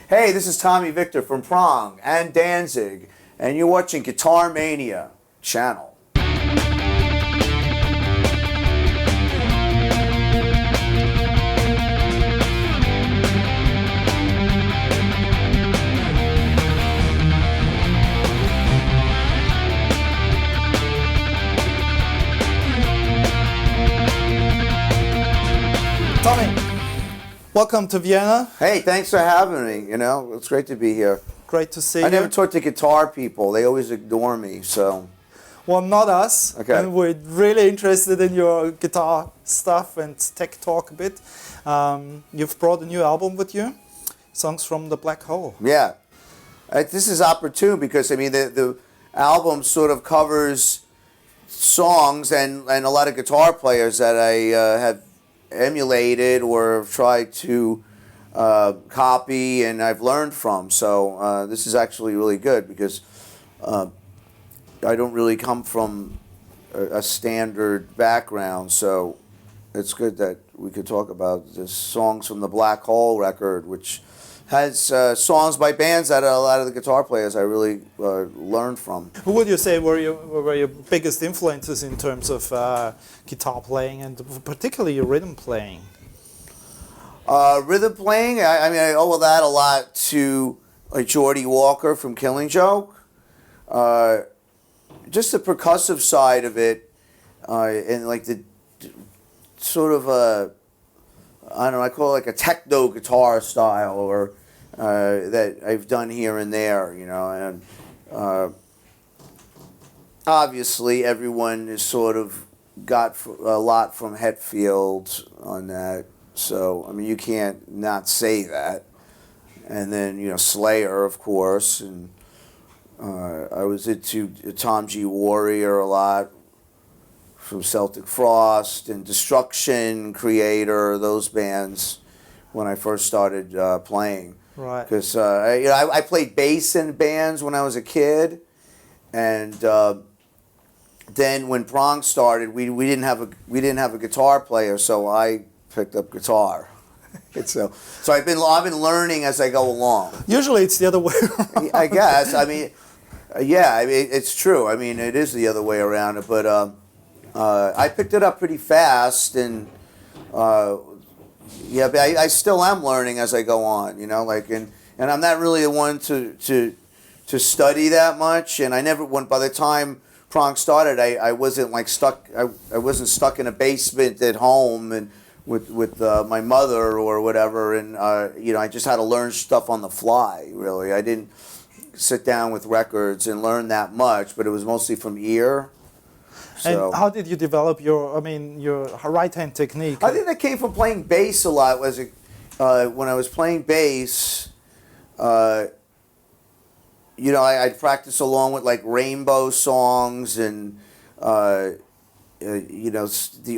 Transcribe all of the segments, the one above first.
Hey, this is Tommy Victor from Prong and Danzig, and you're watching Guitar Mania channel. Tommy, welcome to Vienna. Hey, thanks for having me. It's great to be here. Great to see you. I never talk to guitar people. They always ignore me, so. Well, not us. Okay. And we're really interested in your guitar stuff and tech talk a bit. You've brought a new album with you, Songs from the Black Hole. Yeah. This is opportune because, the album sort of covers songs and a lot of guitar players that I have emulated or tried to copy and I've learned from. So this is actually really good because I don't really come from a standard background, so it's good that we could talk about this Songs from the Black Hole record, which has songs by bands that a lot of the guitar players I really learned from. Who would you say were your biggest influences in terms of guitar playing and particularly your rhythm playing? Rhythm playing, I owe that a lot to Geordie Walker from Killing Joke. Just the percussive side of it, and like the sort of I call it like a techno guitar style, or that I've done here and there, and obviously everyone is sort of got a lot from Hetfield on that, so you can't not say that. And then Slayer, of course, and I was into Tom G. Warrior a lot, from Celtic Frost and Destruction, Creator, those bands when I first started playing. Right. Because I played bass in bands when I was a kid, and then when Prong started, we didn't have a guitar player, so I picked up guitar. So I've been learning as I go along. Usually it's the other way around. I guess. It's true. It is the other way around. But I picked it up pretty fast, and but I still am learning as I go on. And I'm not really the one to study that much. And I never by the time Prong started, I wasn't stuck. I wasn't stuck in a basement at home and with my mother or whatever. And I just had to learn stuff on the fly. Really, I didn't sit down with records and learn that much, but it was mostly from ear. So. And how did you develop your right-hand technique? I think that came from playing bass a lot. When I was playing bass, I'd practice along with like Rainbow songs and the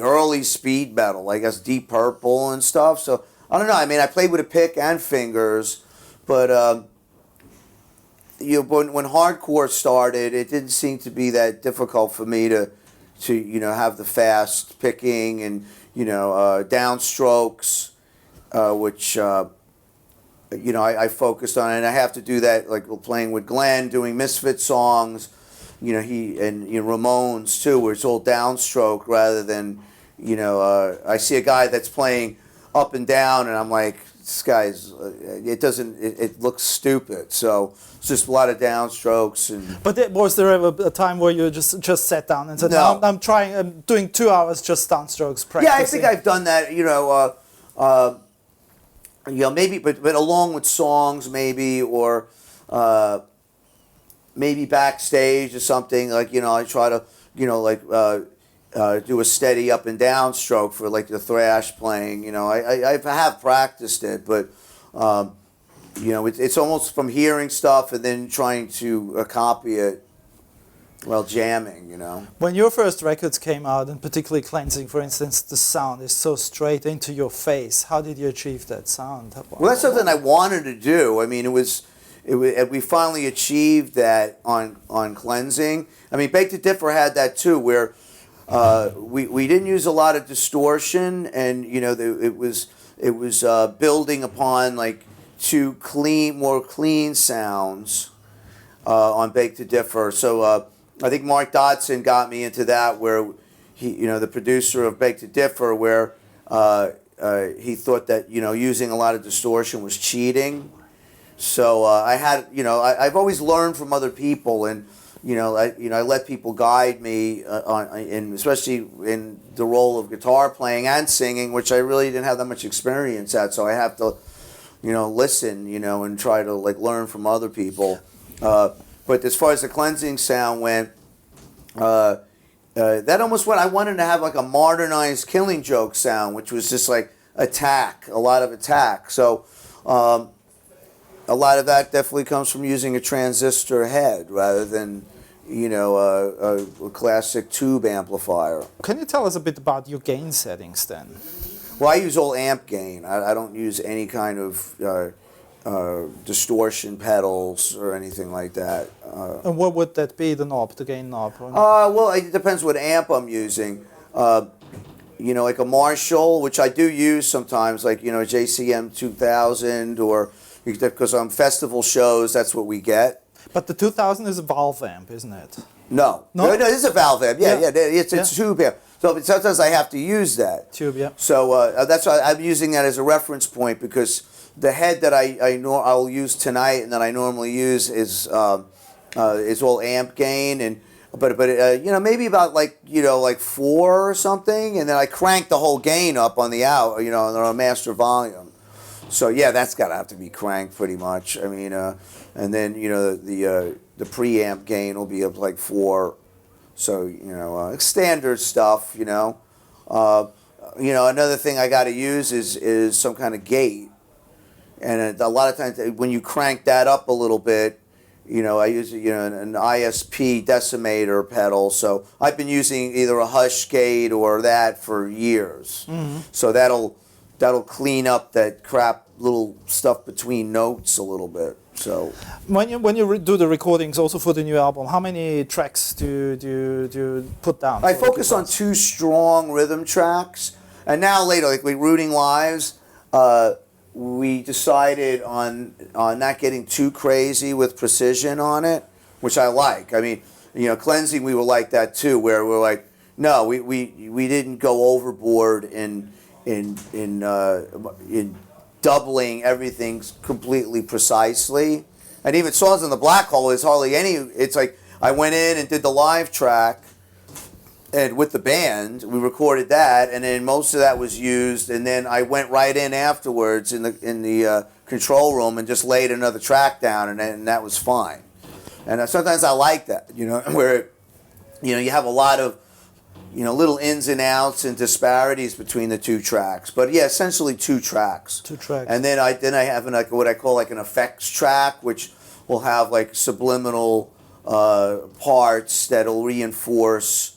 early speed metal, I guess Deep Purple and stuff. So I don't know. I played with a pick and fingers, but when hardcore started, it didn't seem to be that difficult for me to have the fast picking and downstrokes, which I focused on, and I have to do that like playing with Glenn, doing Misfit songs, he and Ramones too, where it's all downstroke rather than I see a guy that's playing up and down, and I'm like, this guy's it looks stupid. So it's just a lot of downstrokes. But was there ever a time where you just sat down and said, no, I'm doing 2 hours just downstrokes practicing? Yeah, I think I've done that. Maybe, but along with songs, maybe, or maybe backstage or something. Like I try to do a steady up and down stroke for like the thrash playing. I have practiced it, but it's almost from hearing stuff and then trying to copy it while jamming. When your first records came out, and particularly Cleansing, for instance, the sound is so straight into your face. How did you achieve that sound? Well, that's something I wanted to do. We finally achieved that on Cleansing. Bake to Differ had that too, where we didn't use a lot of distortion, and it was building upon like to more clean sounds on Beg to Differ. So I think Mark Dodson got me into that, where the producer of Beg to Differ, where he thought that using a lot of distortion was cheating. So I've always learned from other people, and I let people guide me especially in the role of guitar playing and singing, which I really didn't have that much experience at. So I have to listen, and try to learn from other people. But as far as the cleansing sound went, that almost went. I wanted to have a modernized Killing Joke sound, which was just a lot of attack. So a lot of that definitely comes from using a transistor head rather than a classic tube amplifier. Can you tell us a bit about your gain settings then? Well, I use all amp gain. I don't use any kind of distortion pedals or anything like that. And what would that be, the gain knob? Well, it depends what amp I'm using. Like a Marshall, which I do use sometimes, a JCM 2000, or because on festival shows, that's what we get. But the 2000 is a valve amp, isn't it? No, it is a valve amp. Yeah. It's a tube amp. So sometimes I have to use that. Tube, yeah. So that's why I'm using that as a reference point, because the head that I'll use tonight and that I normally use is all amp gain, but maybe about 4 or something, and then I crank the whole gain up on the out, on a master volume. So yeah, that's gotta have to be cranked pretty much. I mean, and then the preamp gain will be up 4. So standard stuff. Another thing I got to use is some kind of gate, and a lot of times when you crank that up a little bit, I use an ISP decimator pedal. So I've been using either a hush gate or that for years. Mm-hmm. So that'll clean up that crap little stuff between notes a little bit. So when you do the recordings also for the new album, how many tracks do you put down? I focus on 2 strong rhythm tracks, and now later, with Rooting Lives, we decided on not getting too crazy with precision on it, which I like. I mean, Cleansing, we were like that too, where we're like, no, we didn't go overboard in doubling everything completely precisely. And even Songs in the Black Hole is hardly any. It's like I went in and did the live track, and with the band we recorded that, and then most of that was used, and then I went right in afterwards in the control room and just laid another track down, and that was fine. And sometimes I like that, where you have a lot of little ins and outs and disparities between the 2 tracks. But yeah, essentially 2 tracks. 2 tracks. And then I have what I call an effects track, which will have subliminal parts that'll reinforce,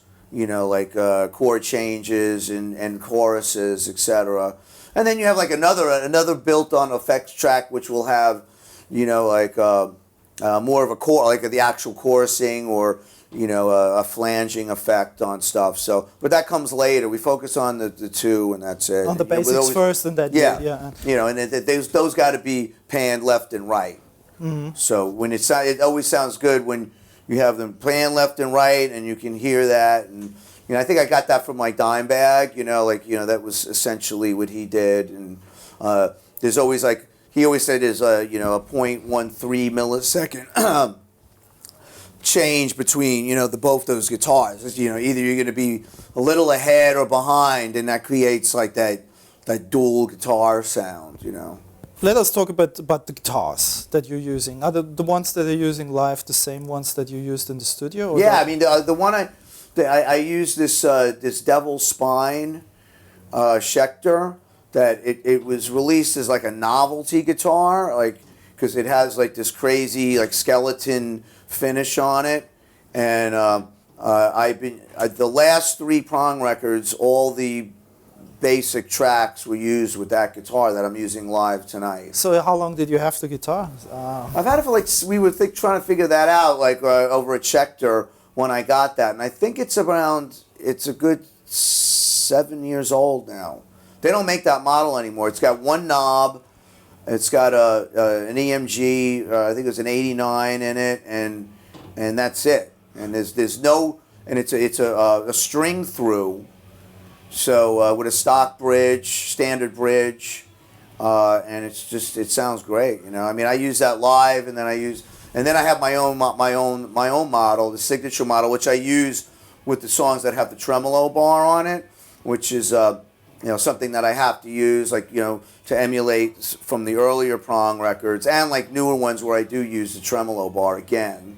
chord changes and choruses, etc. And then you have another built-on effects track, which will have, more of a core, the actual chorusing, or a flanging effect on stuff. So, but that comes later. We focus on the 2, and that's it. On the basics first, and that. Yeah. And those got to be panned left and right. Mm-hmm. So when it always sounds good when you have them panned left and right, and you can hear that. And I think I got that from Dimebag. That was essentially what he did. And there's always he always said there's a 0.13 millisecond change between both those guitars. Either you're going to be a little ahead or behind, and that creates that dual guitar sound. Let us talk about the guitars that you're using. Are the ones that you're using live the same ones that you used in the studio? Or yeah, I mean the one I use this Devil Spine Schecter, that it was released as a novelty guitar, because it has this crazy skeleton finish on it, and the last 3 Prong records, all the basic tracks were used with that guitar that I'm using live tonight. So how long did you have the guitar? I've had it for we were trying to figure that out over at Schecter when I got that, and I think it's a good 7 years old now. They don't make that model anymore. It's got 1 knob, It's got an EMG. I think it was an '89 in it, and that's it. And there's no, and it's a string through. So with a stock bridge, standard bridge, and it sounds great. You know, I mean, I use that live, and then I have my own model, the signature model, which I use with the songs that have the tremolo bar on it, which is something that I have to use, like, to emulate from the earlier Prong records, and like newer ones where I do use the tremolo bar again.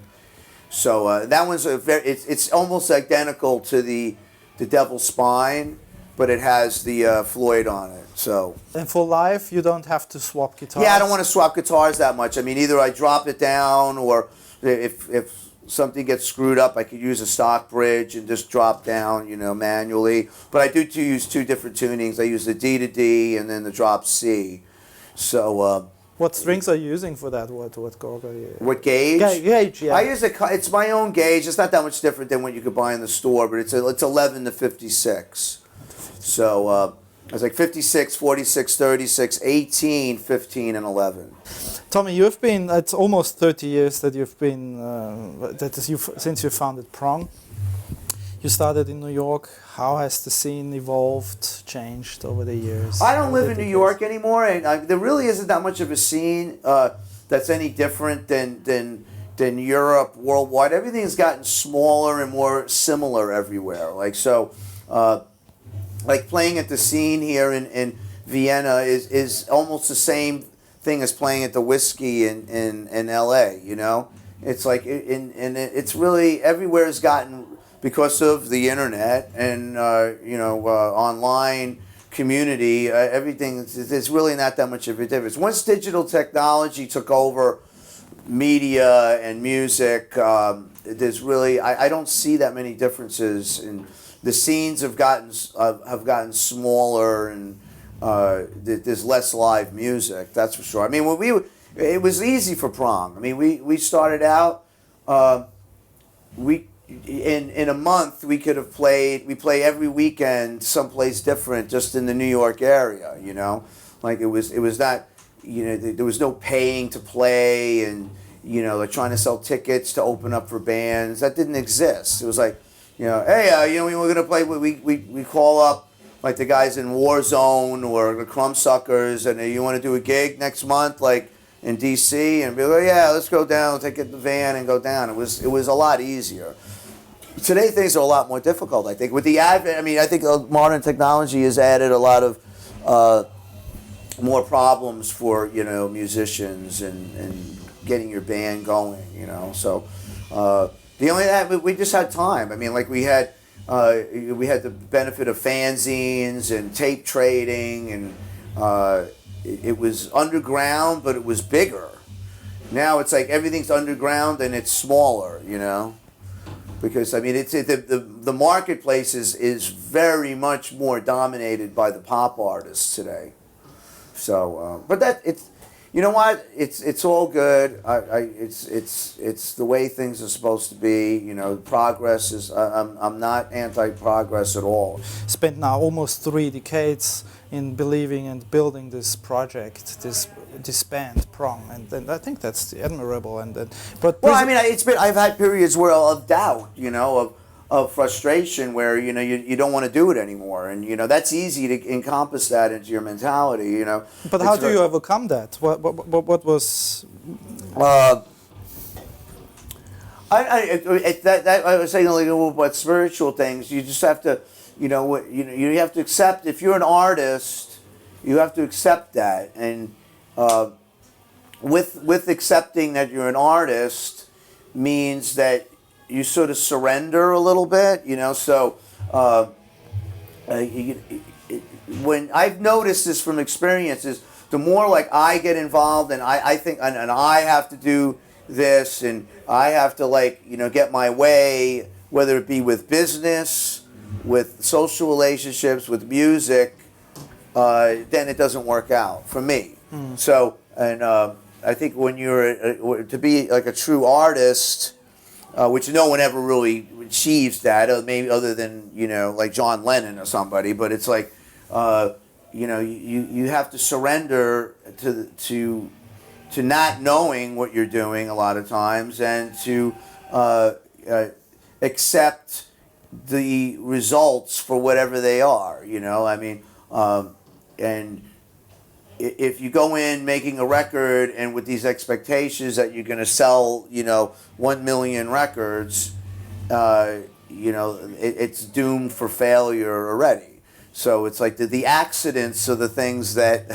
So that one's it's almost identical to the Devil's Spine, but it has the Floyd on it. So. And for live, you don't have to swap guitars? Yeah, I don't want to swap guitars that much. I mean, either I drop it down, or if something gets screwed up, I could use a stock bridge and just drop down, manually. But I do use two different tunings. I use the D to D and then the drop C. So. What strings are you using for that? What Gorg are you? What gauge? Gauge, yeah. I use it's my own gauge. It's not that much different than what you could buy in the store, but it's 11 to 56. So it's like 56, 46, 36, 18, 15, and 11. Tommy, you've been, it's almost 30 years that you've been, since you founded Prong. You started in New York. How has the scene evolved, changed over the years? I don't live in New York anymore, and there really isn't that much of a scene that's any different than Europe worldwide. Everything's gotten smaller and more similar everywhere. Like playing at the scene here in Vienna is almost the same thing as playing at the Whiskey in LA. It's like it's really everywhere has gotten, because of the internet and online community, everything, there's really not that much of a difference. Once digital technology took over media and music, there's really I don't see that many differences. And the scenes have gotten smaller, and there's less live music. That's for sure. I mean, it was easy for Prong. I mean, we started out in a month we could have played. We play every weekend someplace different, just in the New York area. Like it was not. There was no paying to play, and like trying to sell tickets to open up for bands. That didn't exist. It was like, hey, we were gonna play. We call up like the guys in Warzone or the Crumbsuckers, and you want to do a gig next month, like in DC, and be like, yeah, let's go down, take the van and go down. It was a lot easier. Today things are a lot more difficult, I think. With the advent, I mean, I think modern technology has added a lot of more problems for musicians and getting your band going. So the only we just had time. I mean, like we had the benefit of fanzines and tape trading, and it was underground, but it was bigger. Now it's like everything's underground and it's smaller. Because I mean, it's the marketplace is very much more dominated by the pop artists today. So, but it's it's all good. It's the way things are supposed to be. Progress is. I'm not anti-progress at all. Spent now almost 3 decades in believing and building this project, this band Prong, and I think that's admirable. But well, I mean, I've had periods of doubt, of frustration, where you don't want to do it anymore, and that's easy to encompass that into your mentality, But how do you overcome that? What was? I was saying like about spiritual things. You just have to, you have to accept. If you're an artist, you have to accept that, and with accepting that you're an artist means that you sort of surrender a little bit, So when I've noticed this from experiences, the more like I get involved, and I think, and I have to do this, and I have to get my way, whether it be with business, with social relationships, with music, then it doesn't work out for me. So, and I think when you're to be like a true artist, which no one ever really achieves that, maybe other than like John Lennon or somebody, but it's like you have to surrender to not knowing what you're doing a lot of times, and to accept the results for whatever they are. I mean, and if you go in making a record and with these expectations that you're going to sell, 1 million records, it's doomed for failure already. So it's like the accidents are the things that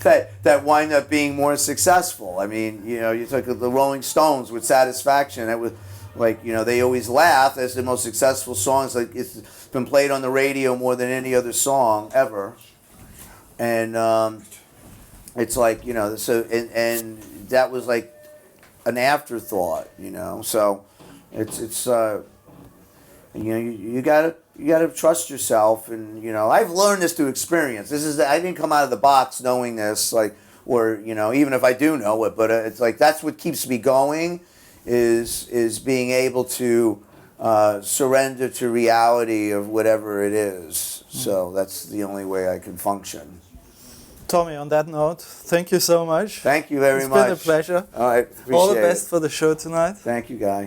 that wind up being more successful. I mean, you took the Rolling Stones with Satisfaction. That was like, they always laugh. That's the most successful songs. Like, it's been played on the radio more than any other song ever. And it's like, so and that was like an afterthought. So it's you gotta trust yourself, and I've learned this through experience. I didn't come out of the box knowing this, like, or even if I do know it, but it's like that's what keeps me going, is being able to surrender to reality of whatever it is. So that's the only way I can function. Tommy, on that note, thank you so much. Thank you very much. It's been a pleasure. All right, appreciate All the best it. for the show tonight. Thank you, Guy.